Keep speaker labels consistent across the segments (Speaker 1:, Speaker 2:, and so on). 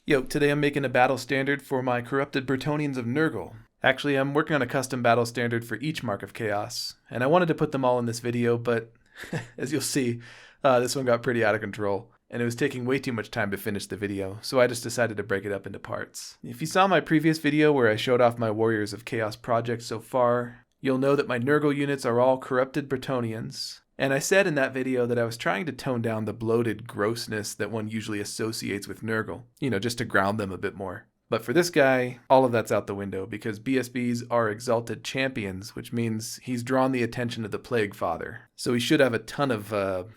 Speaker 1: Yo, today I'm making a battle standard for my Corrupted Bretonnians of Nurgle. Actually, I'm working on a custom battle standard for each Mark of Chaos, and I wanted to put them all in this video, but as you'll see, this one got pretty out of control, and it was taking way too much time to finish the video, so I just decided to break it up into parts. If you saw my previous video where I showed off my Warriors of Chaos project so far, you'll know that my Nurgle units are all Corrupted Bretonnians. And I said in that video that I was trying to tone down the bloated grossness that one usually associates with Nurgle, just to ground them a bit more. But for this guy, all of that's out the window because BSBs are exalted champions, which means he's drawn the attention of the Plague Father. So he should have a ton of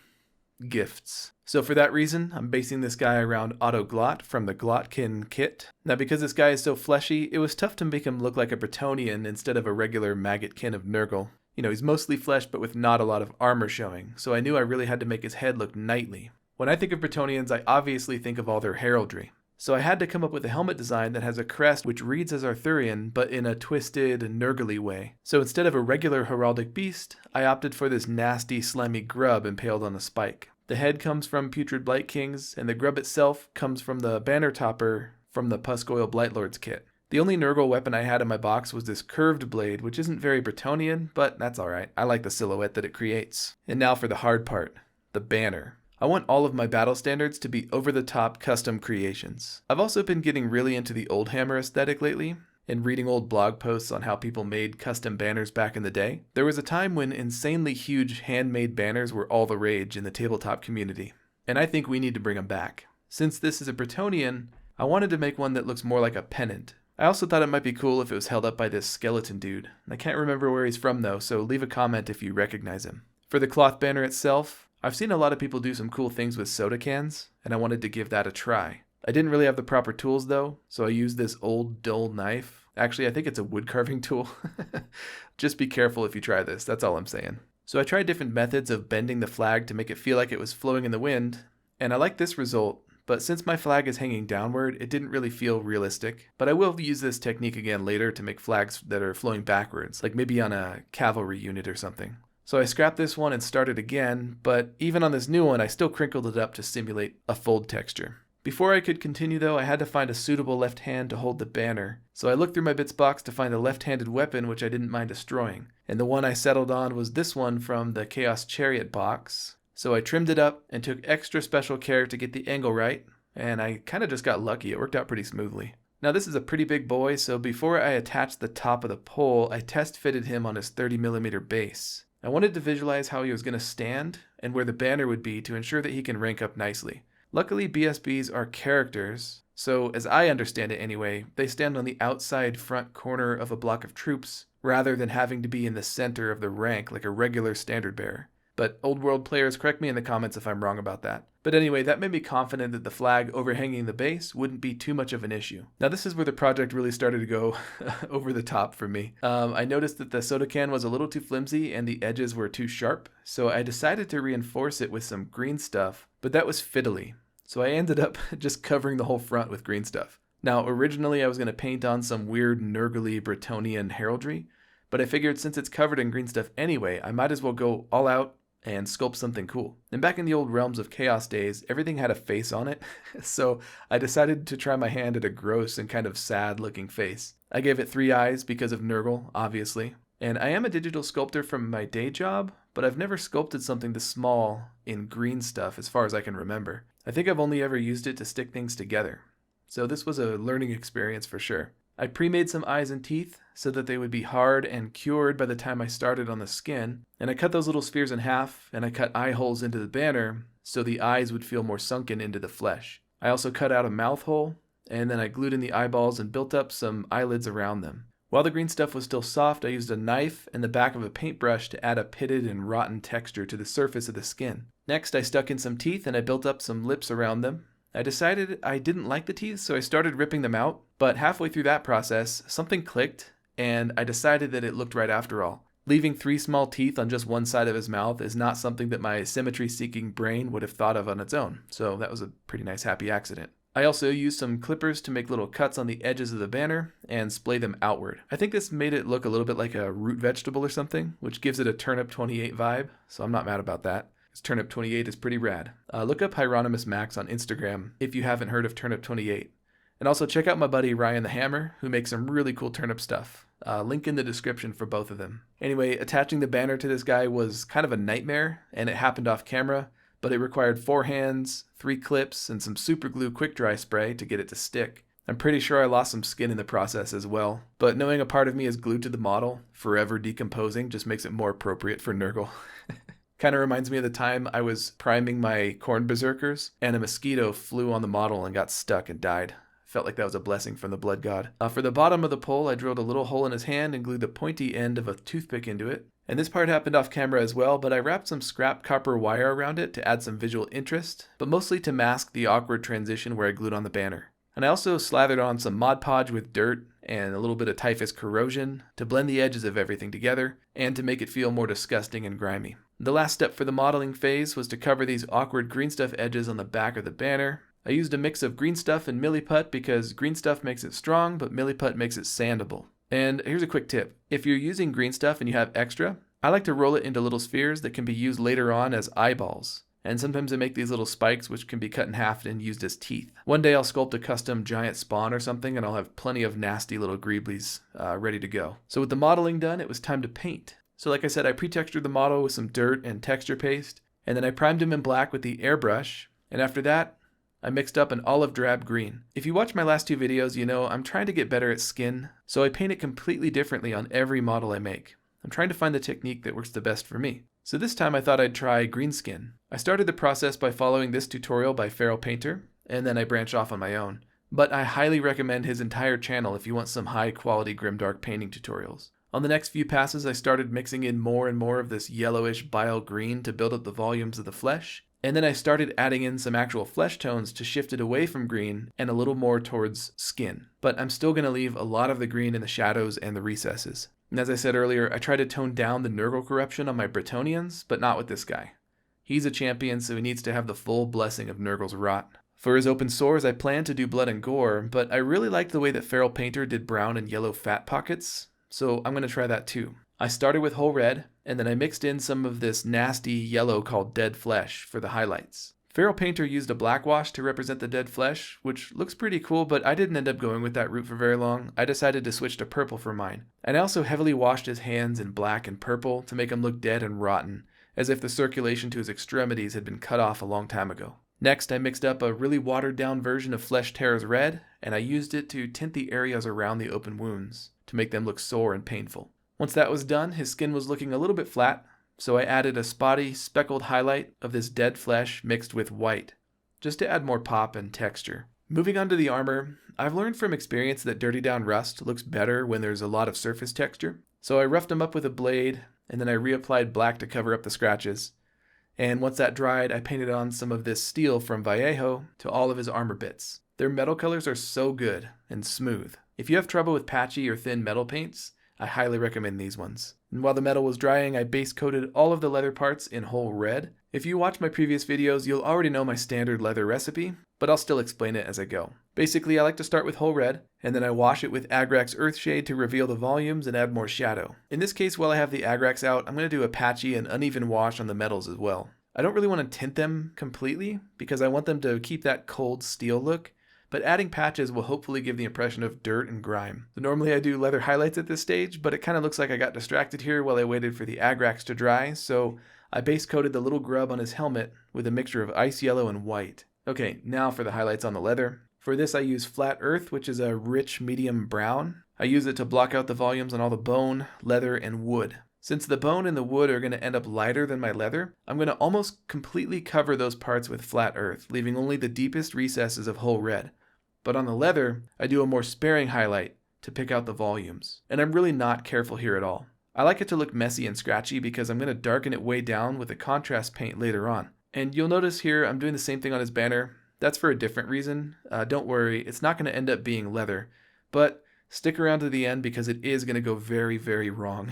Speaker 1: gifts. So for that reason, I'm basing this guy around Otto Glott from the Glottkin kit. Now because this guy is so fleshy, it was tough to make him look like a Bretonnian instead of a regular maggotkin of Nurgle. He's mostly flesh but with not a lot of armor showing, so I knew I really had to make his head look knightly. When I think of Bretonnians, I obviously think of all their heraldry. So I had to come up with a helmet design that has a crest which reads as Arthurian, but in a twisted, Nurgle-y way. So instead of a regular heraldic beast, I opted for this nasty, slimy grub impaled on a spike. The head comes from Putrid Blight Kings, and the grub itself comes from the banner topper from the Puscoil Blightlords kit. The only Nurgle weapon I had in my box was this curved blade, which isn't very Bretonnian, but that's alright. I like the silhouette that it creates. And now for the hard part, the banner. I want all of my battle standards to be over-the-top custom creations. I've also been getting really into the Oldhammer aesthetic lately, and reading old blog posts on how people made custom banners back in the day. There was a time when insanely huge handmade banners were all the rage in the tabletop community, and I think we need to bring them back. Since this is a Bretonnian, I wanted to make one that looks more like a pennant. I also thought it might be cool if it was held up by this skeleton dude. I can't remember where he's from though, so leave a comment if you recognize him. For the cloth banner itself, I've seen a lot of people do some cool things with soda cans, and I wanted to give that a try. I didn't really have the proper tools though, so I used this old dull knife. Actually, I think it's a wood carving tool. Just be careful if you try this, that's all I'm saying. So I tried different methods of bending the flag to make it feel like it was flowing in the wind, and I like this result. But since my flag is hanging downward, it didn't really feel realistic. But I will use this technique again later to make flags that are flowing backwards, like maybe on a cavalry unit or something. So I scrapped this one and started again, but even on this new one, I still crinkled it up to simulate a fold texture. Before I could continue though, I had to find a suitable left hand to hold the banner. So I looked through my bits box to find a left-handed weapon which I didn't mind destroying. And the one I settled on was this one from the Chaos Chariot box. So I trimmed it up and took extra special care to get the angle right, and I kind of just got lucky. It worked out pretty smoothly. Now this is a pretty big boy, so before I attached the top of the pole, I test fitted him on his 30mm base. I wanted to visualize how he was going to stand and where the banner would be to ensure that he can rank up nicely. Luckily BSBs are characters, so as I understand it anyway, they stand on the outside front corner of a block of troops rather than having to be in the center of the rank like a regular standard bearer. But old world players, correct me in the comments if I'm wrong about that. But anyway, that made me confident that the flag overhanging the base wouldn't be too much of an issue. Now this is where the project really started to go over the top for me. I noticed that the soda can was a little too flimsy and the edges were too sharp, so I decided to reinforce it with some green stuff, but that was fiddly. So I ended up just covering the whole front with green stuff. Now originally I was going to paint on some weird Nurgle-y Bretonnian heraldry, but I figured since it's covered in green stuff anyway, I might as well go all out and sculpt something cool. And back in the old Realms of Chaos days, everything had a face on it, so I decided to try my hand at a gross and kind of sad looking face. I gave it 3 eyes because of Nurgle, obviously. And I am a digital sculptor from my day job, but I've never sculpted something this small in green stuff as far as I can remember. I think I've only ever used it to stick things together. So this was a learning experience for sure. I pre-made some eyes and teeth so that they would be hard and cured by the time I started on the skin, and I cut those little spheres in half, and I cut eye holes into the banner so the eyes would feel more sunken into the flesh. I also cut out a mouth hole, and then I glued in the eyeballs and built up some eyelids around them. While the green stuff was still soft, I used a knife and the back of a paintbrush to add a pitted and rotten texture to the surface of the skin. Next, I stuck in some teeth and I built up some lips around them. I decided I didn't like the teeth, so I started ripping them out, but halfway through that process, something clicked, and I decided that it looked right after all. Leaving 3 small teeth on just one side of his mouth is not something that my symmetry-seeking brain would have thought of on its own, so that was a pretty nice happy accident. I also used some clippers to make little cuts on the edges of the banner and splay them outward. I think this made it look a little bit like a root vegetable or something, which gives it a Turnip 28 vibe, so I'm not mad about that. This Turnip 28 is pretty rad. Look up Hieronymus Max on Instagram if you haven't heard of Turnip 28. And also check out my buddy Ryan the Hammer, who makes some really cool turnip stuff. Link in the description for both of them. Anyway, attaching the banner to this guy was kind of a nightmare, and it happened off camera, but it required 4 hands, 3 clips, and some super glue quick dry spray to get it to stick. I'm pretty sure I lost some skin in the process as well, but knowing a part of me is glued to the model, forever decomposing, just makes it more appropriate for Nurgle. Kind of reminds me of the time I was priming my corn berserkers, and a mosquito flew on the model and got stuck and died. Felt like that was a blessing from the blood god. For the bottom of the pole, I drilled a little hole in his hand and glued the pointy end of a toothpick into it. And this part happened off camera as well, but I wrapped some scrap copper wire around it to add some visual interest, but mostly to mask the awkward transition where I glued on the banner. And I also slathered on some Mod Podge with dirt and a little bit of typhus corrosion to blend the edges of everything together and to make it feel more disgusting and grimy. The last step for the modeling phase was to cover these awkward green stuff edges on the back of the banner. I used a mix of green stuff and milliput because green stuff makes it strong, but milliput makes it sandable. And here's a quick tip. If you're using green stuff and you have extra, I like to roll it into little spheres that can be used later on as eyeballs. And sometimes I make these little spikes which can be cut in half and used as teeth. One day I'll sculpt a custom giant spawn or something and I'll have plenty of nasty little greeblies ready to go. So with the modeling done, it was time to paint. So like I said, I pre-textured the model with some dirt and texture paste, and then I primed him in black with the airbrush, and after that, I mixed up an olive drab green. If you watch my last 2 videos, you know I'm trying to get better at skin, so I paint it completely differently on every model I make. I'm trying to find the technique that works the best for me. So this time I thought I'd try green skin. I started the process by following this tutorial by Feral Painter, and then I branched off on my own. But I highly recommend his entire channel if you want some high quality grimdark painting tutorials. On the next few passes I started mixing in more and more of this yellowish bile green to build up the volumes of the flesh. And then I started adding in some actual flesh tones to shift it away from green and a little more towards skin. But I'm still going to leave a lot of the green in the shadows and the recesses. And as I said earlier, I try to tone down the Nurgle corruption on my Bretonnians, but not with this guy. He's a champion, so he needs to have the full blessing of Nurgle's rot. For his open sores, I planned to do blood and gore, but I really liked the way that Feral Painter did brown and yellow fat pockets, so I'm going to try that too. I started with whole red, and then I mixed in some of this nasty yellow called dead flesh for the highlights. Feral Painter used a black wash to represent the dead flesh, which looks pretty cool, but I didn't end up going with that route for very long. I decided to switch to purple for mine. And I also heavily washed his hands in black and purple to make him look dead and rotten, as if the circulation to his extremities had been cut off a long time ago. Next, I mixed up a really watered down version of Flesh Tear's red, and I used it to tint the areas around the open wounds to make them look sore and painful. Once that was done, his skin was looking a little bit flat, so I added a spotty, speckled highlight of this dead flesh mixed with white, just to add more pop and texture. Moving on to the armor, I've learned from experience that Dirty Down Rust looks better when there's a lot of surface texture, so I roughed him up with a blade, and then I reapplied black to cover up the scratches. And once that dried, I painted on some of this steel from Vallejo to all of his armor bits. Their metal colors are so good and smooth. If you have trouble with patchy or thin metal paints, I highly recommend these ones. And while the metal was drying, I base coated all of the leather parts in whole red. If you watch my previous videos, you'll already know my standard leather recipe, but I'll still explain it as I go. Basically, I like to start with whole red, and then I wash it with Agrax Earthshade to reveal the volumes and add more shadow. In this case, while I have the Agrax out, I'm going to do a patchy and uneven wash on the metals as well. I don't really want to tint them completely, because I want them to keep that cold steel look, but adding patches will hopefully give the impression of dirt and grime. So normally I do leather highlights at this stage, but it kind of looks like I got distracted here while I waited for the Agrax to dry, so I base coated the little grub on his helmet with a mixture of ice yellow and white. Okay, now for the highlights on the leather. For this I use Flat Earth, which is a rich medium brown. I use it to block out the volumes on all the bone, leather, and wood. Since the bone and the wood are going to end up lighter than my leather, I'm going to almost completely cover those parts with Flat Earth, leaving only the deepest recesses of whole red. But on the leather, I do a more sparing highlight to pick out the volumes. And I'm really not careful here at all. I like it to look messy and scratchy because I'm going to darken it way down with a contrast paint later on. And you'll notice here I'm doing the same thing on his banner. That's for a different reason. Don't worry, it's not going to end up being leather. But stick around to the end because it is going to go very, very wrong.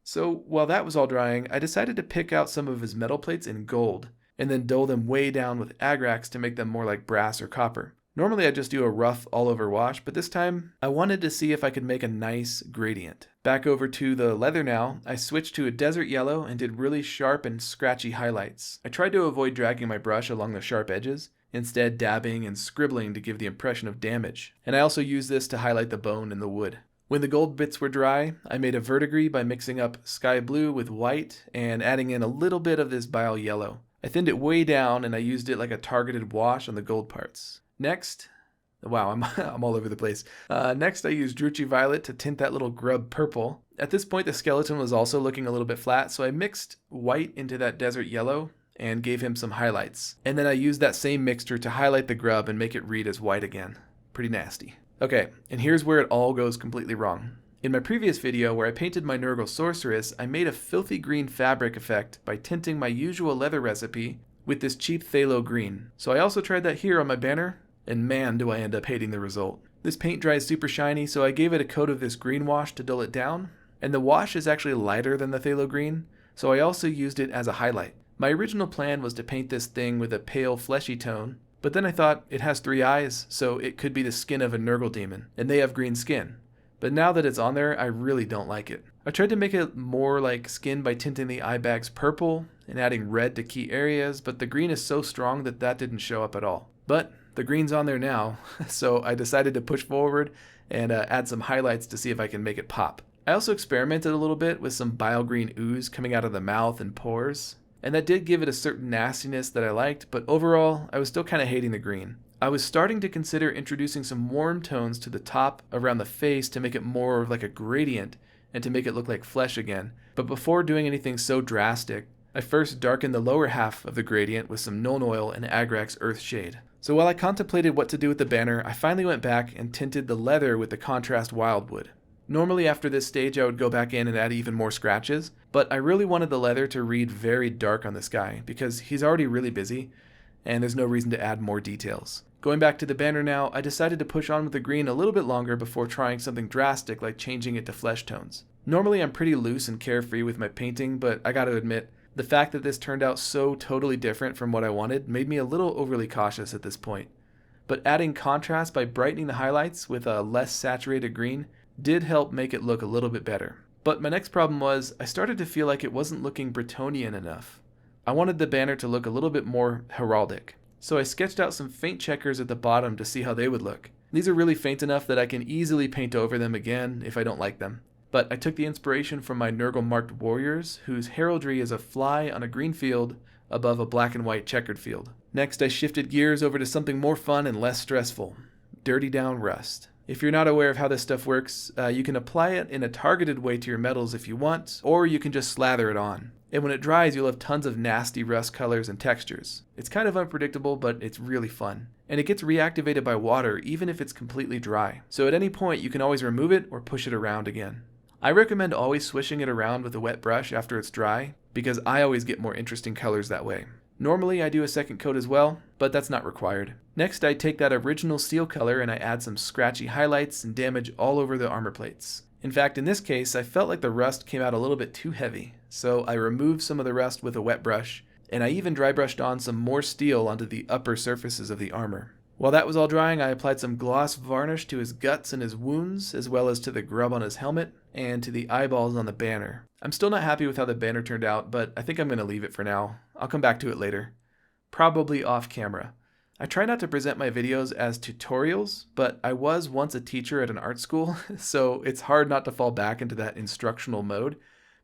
Speaker 1: So while that was all drying, I decided to pick out some of his metal plates in gold and then dull them way down with Agrax to make them more like brass or copper. Normally I just do a rough all-over wash, but this time I wanted to see if I could make a nice gradient. Back over to the leather now, I switched to a desert yellow and did really sharp and scratchy highlights. I tried to avoid dragging my brush along the sharp edges, instead dabbing and scribbling to give the impression of damage. And I also used this to highlight the bone and the wood. When the gold bits were dry, I made a verdigris by mixing up sky blue with white and adding in a little bit of this bile yellow. I thinned it way down and I used it like a targeted wash on the gold parts. Next, wow, I'm all over the place. Next, I used Druchii Violet to tint that little grub purple. At this point, the skeleton was also looking a little bit flat, so I mixed white into that desert yellow and gave him some highlights. And then I used that same mixture to highlight the grub and make it read as white again. Pretty nasty. Okay, and here's where it all goes completely wrong. In my previous video where I painted my Nurgle Sorceress, I made a filthy green fabric effect by tinting my usual leather recipe with this cheap phthalo green. So I also tried that here on my banner, and man do I end up hating the result. This paint dries super shiny, so I gave it a coat of this green wash to dull it down, and the wash is actually lighter than the phthalo green, so I also used it as a highlight. My original plan was to paint this thing with a pale fleshy tone, but then I thought it has 3 eyes, so it could be the skin of a Nurgle demon, and they have green skin. But now that it's on there, I really don't like it. I tried to make it more like skin by tinting the eye bags purple and adding red to key areas, but the green is so strong that didn't show up at all. But the green's on there now, so I decided to push forward and add some highlights to see if I can make it pop. I also experimented a little bit with some bile green ooze coming out of the mouth and pores, and that did give it a certain nastiness that I liked, but overall, I was still kind of hating the green. I was starting to consider introducing some warm tones to the top around the face to make it more like a gradient and to make it look like flesh again, but before doing anything so drastic, I first darkened the lower half of the gradient with some Nuln Oil and Agrax Earth Shade. So while I contemplated what to do with the banner, I finally went back and tinted the leather with the contrast Wildwood. Normally after this stage I would go back in and add even more scratches, but I really wanted the leather to read very dark on this guy because he's already really busy and there's no reason to add more details. Going back to the banner now, I decided to push on with the green a little bit longer before trying something drastic like changing it to flesh tones. Normally I'm pretty loose and carefree with my painting, but I gotta admit, the fact that this turned out so totally different from what I wanted made me a little overly cautious at this point. But adding contrast by brightening the highlights with a less saturated green did help make it look a little bit better. But my next problem was I started to feel like it wasn't looking Bretonnian enough. I wanted the banner to look a little bit more heraldic. So I sketched out some faint checkers at the bottom to see how they would look. These are really faint enough that I can easily paint over them again if I don't like them. But I took the inspiration from my Nurgle marked warriors, whose heraldry is a fly on a green field above a black and white checkered field. Next I shifted gears over to something more fun and less stressful. Dirty down rust. If you're not aware of how this stuff works, you can apply it in a targeted way to your metals if you want, or you can just slather it on. And when it dries, you'll have tons of nasty rust colors and textures. It's kind of unpredictable, but it's really fun. And it gets reactivated by water even if it's completely dry. So at any point, you can always remove it or push it around again. I recommend always swishing it around with a wet brush after it's dry, because I always get more interesting colors that way. Normally I do a second coat as well, but that's not required. Next I take that original steel color and I add some scratchy highlights and damage all over the armor plates. In fact, in this case, I felt like the rust came out a little bit too heavy, so I removed some of the rust with a wet brush, and I even dry brushed on some more steel onto the upper surfaces of the armor. While that was all drying, I applied some gloss varnish to his guts and his wounds, as well as to the grub on his helmet, and to the eyeballs on the banner. I'm still not happy with how the banner turned out, but I think I'm going to leave it for now. I'll come back to it later. Probably off camera. I try not to present my videos as tutorials, but I was once a teacher at an art school, so it's hard not to fall back into that instructional mode.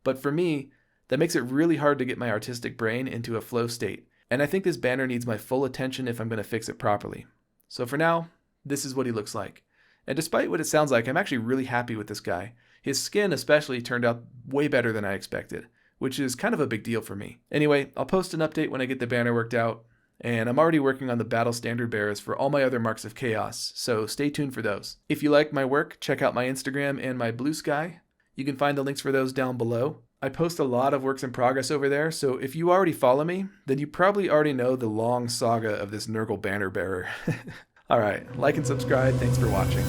Speaker 1: But for me, that makes it really hard to get my artistic brain into a flow state, and I think this banner needs my full attention if I'm going to fix it properly. So for now, this is what he looks like. And despite what it sounds like, I'm actually really happy with this guy. His skin especially turned out way better than I expected, which is kind of a big deal for me. Anyway, I'll post an update when I get the banner worked out, and I'm already working on the battle standard bearers for all my other marks of chaos, so stay tuned for those. If you like my work, check out my Instagram and my Blue Sky. You can find the links for those down below. I post a lot of works in progress over there, so if you already follow me, then you probably already know the long saga of this Nurgle banner bearer. Alright, like and subscribe, thanks for watching.